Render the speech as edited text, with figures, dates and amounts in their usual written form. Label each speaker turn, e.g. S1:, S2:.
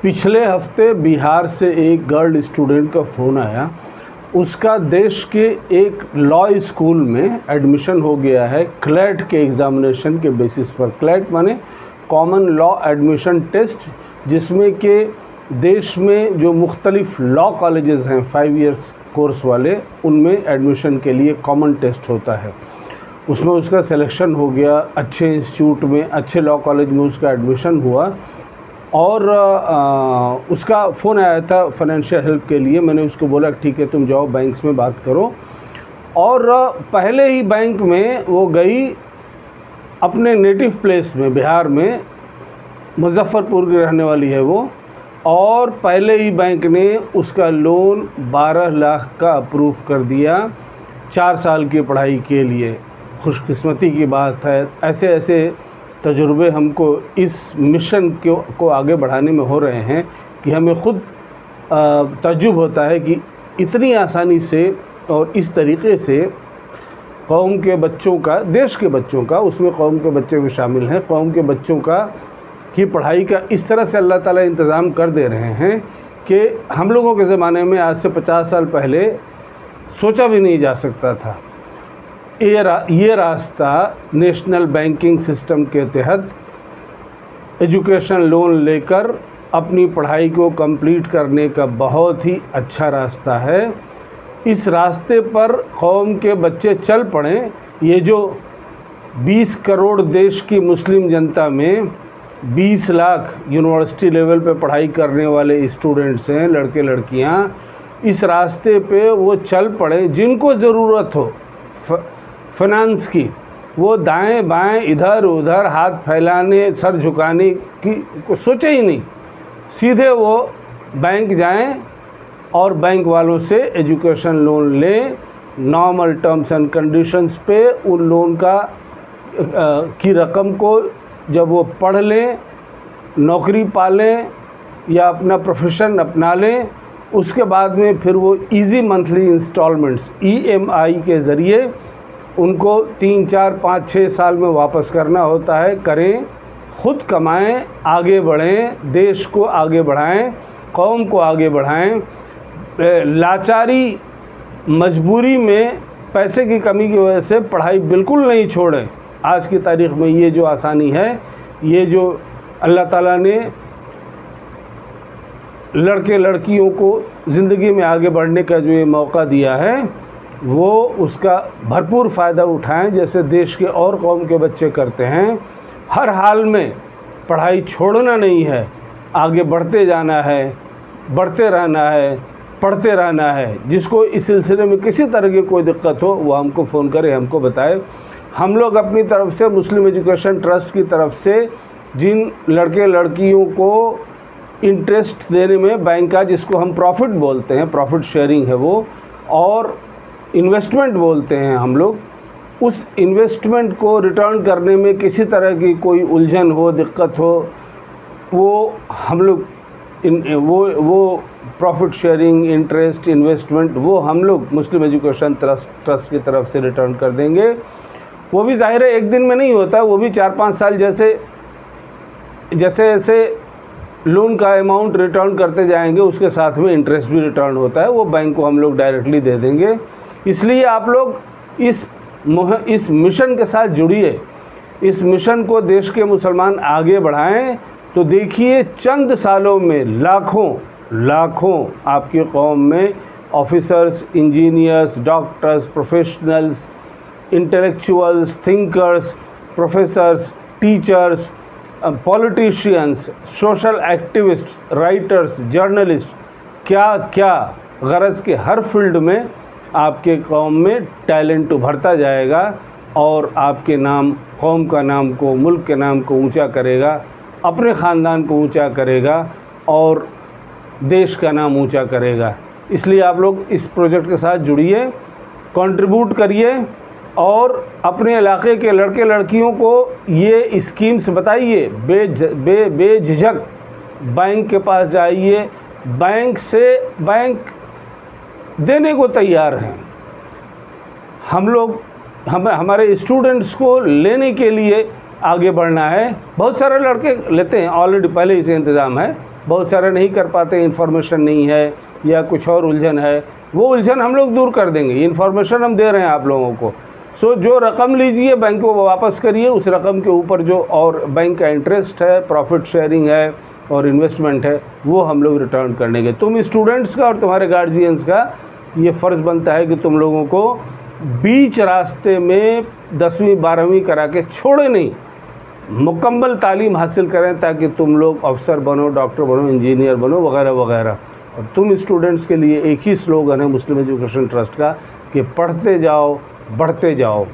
S1: पिछले हफ्ते बिहार से एक गर्ल स्टूडेंट का फ़ोन आया। उसका देश के एक लॉ स्कूल में एडमिशन हो गया है क्लैट के एग्ज़ामिनेशन के बेसिस पर। क्लैट माने कॉमन लॉ एडमिशन टेस्ट, जिसमें कि देश में जो मुख्तलिफ लॉ कॉलेजेस हैं 5 इयर्स कोर्स वाले, उनमें एडमिशन के लिए कॉमन टेस्ट होता है। उसमें उसका सिलेक्शन हो गया, अच्छे इंस्टीट्यूट में, अच्छे लॉ कॉलेज में उसका एडमिशन हुआ और उसका फ़ोन आया था फाइनेंशियल हेल्प के लिए। मैंने उसको बोला ठीक है तुम जाओ बैंक्स में बात करो, और पहले ही बैंक में वो गई अपने नेटिव प्लेस में, बिहार में, मुजफ्फरपुर की रहने वाली है वो, और पहले ही बैंक ने उसका लोन 12 लाख का अप्रूव कर दिया 4 साल की पढ़ाई के लिए। खुशकिस्मती की बात है, ऐसे ऐसे तजुर्बे हमको इस मिशन को आगे बढ़ाने में हो रहे हैं कि हमें ख़ुद तज्जुब होता है कि इतनी आसानी से और इस तरीक़े से कौम के बच्चों का, देश के बच्चों का, उसमें कौम के बच्चे भी शामिल हैं, कौम के बच्चों की पढ़ाई का इस तरह से अल्लाह ताला इंतज़ाम कर दे रहे हैं कि हम लोगों के ज़माने में आज से 50 साल पहले सोचा भी नहीं जा सकता था। ये रास्ता नेशनल बैंकिंग सिस्टम के तहत एजुकेशन लोन लेकर अपनी पढ़ाई को कंप्लीट करने का बहुत ही अच्छा रास्ता है। इस रास्ते पर कौम के बच्चे चल पड़ें। ये जो 20 करोड़ देश की मुस्लिम जनता में 20 लाख यूनिवर्सिटी लेवल पे पढ़ाई करने वाले स्टूडेंट्स हैं, लड़के लड़कियां, इस रास्ते पे वो चल पड़ें। जिनको ज़रूरत हो फाइनेंस की, वो दाएं बाएं इधर उधर हाथ फैलाने, सर झुकाने की को सोचे ही नहीं, सीधे वो बैंक जाएं और बैंक वालों से एजुकेशन लोन लें। नॉर्मल टर्म्स एंड कंडीशंस पे उन लोन की रकम को जब वो पढ़ लें, नौकरी पा लें या अपना प्रोफेशन अपना लें, उसके बाद में फिर वो इजी मंथली इंस्टॉलमेंट्स EMI के ज़रिए उनको 3, 4, 5, 6 साल में वापस करना होता है। करें, ख़ुद कमाएं, आगे बढ़ें, देश को आगे बढ़ाएं, कौम को आगे बढ़ाएं। लाचारी, मजबूरी में, पैसे की कमी की वजह से पढ़ाई बिल्कुल नहीं छोड़ें। आज की तारीख़ में ये जो आसानी है, ये जो अल्लाह ताला ने लड़के लड़कियों को ज़िंदगी में आगे बढ़ने का जो ये मौका दिया है, वो उसका भरपूर फ़ायदा उठाएं, जैसे देश के और कौम के बच्चे करते हैं। हर हाल में पढ़ाई छोड़ना नहीं है, आगे बढ़ते जाना है, बढ़ते रहना है, पढ़ते रहना है। जिसको इस सिलसिले में किसी तरह की कोई दिक्कत हो, वो हमको फ़ोन करे, हमको बताए। हम लोग अपनी तरफ से, मुस्लिम एजुकेशन ट्रस्ट की तरफ से, जिन लड़के लड़कियों को इंटरेस्ट देने में बैंक का, जिसको हम प्रॉफिट बोलते हैं, प्रॉफिट शेयरिंग है वो, और इन्वेस्टमेंट बोलते हैं हम लोग, उस इन्वेस्टमेंट को रिटर्न करने में किसी तरह की कोई उलझन हो, दिक्कत हो, वो हम लोग वो प्रॉफिट शेयरिंग, इंटरेस्ट, इन्वेस्टमेंट, वो हम लोग मुस्लिम एजुकेशन ट्रस्ट की तरफ से रिटर्न कर देंगे। वो भी ज़ाहिर है एक दिन में नहीं होता, वो भी 4-5 साल जैसे जैसे लोन का अमाउंट रिटर्न करते जाएंगे, उसके साथ में इंटरेस्ट भी रिटर्न होता है, वो बैंक को हम लोग डायरेक्टली दे देंगे। इसलिए आप लोग इस मिशन के साथ जुड़िए, इस मिशन को देश के मुसलमान आगे बढ़ाएं, तो देखिए चंद सालों में लाखों आपकी कौम में officers, engineers, doctors, professionals, intellectuals, thinkers, professors, teachers, politicians, social activists, writers, journalist, क्या गरज के हर फील्ड में आपके कौम में टैलेंट उभरता जाएगा और आपके नाम, कौम का नाम को, मुल्क के नाम को ऊंचा करेगा, अपने ख़ानदान को ऊंचा करेगा और देश का नाम ऊंचा करेगा। इसलिए आप लोग इस प्रोजेक्ट के साथ जुड़िए, कंट्रीब्यूट करिए और अपने इलाके के लड़के लड़कियों को ये स्कीम्स बताइए। बेझिझक बैंक के पास जाइए, बैंक देने को तैयार हैं। हम लोग हमारे स्टूडेंट्स को लेने के लिए आगे बढ़ना है। बहुत सारे लड़के लेते हैं, ऑलरेडी पहले ही से इंतज़ाम है। बहुत सारे नहीं कर पाते, इन्फॉर्मेशन नहीं है या कुछ और उलझन है, वो उलझन हम लोग दूर कर देंगे। इन्फॉर्मेशन हम दे रहे हैं आप लोगों को। सो जो रकम लीजिए बैंक को वापस करिए, उस रकम के ऊपर जो और बैंक का इंटरेस्ट है, प्रॉफिट शेयरिंग है और इन्वेस्टमेंट है, वो हम लोग रिटर्न कर देंगे। तुम स्टूडेंट्स का और तुम्हारे गार्जियंस का ये फ़र्ज़ बनता है कि तुम लोगों को बीच रास्ते में 10वीं 12वीं करा के छोड़े नहीं, मुकम्मल तालीम हासिल करें ताकि तुम लोग अफसर बनो, डॉक्टर बनो, इंजीनियर बनो, वगैरह वगैरह। और तुम स्टूडेंट्स के लिए एक ही स्लोगन है मुस्लिम एजुकेशन ट्रस्ट का कि पढ़ते जाओ, बढ़ते जाओ।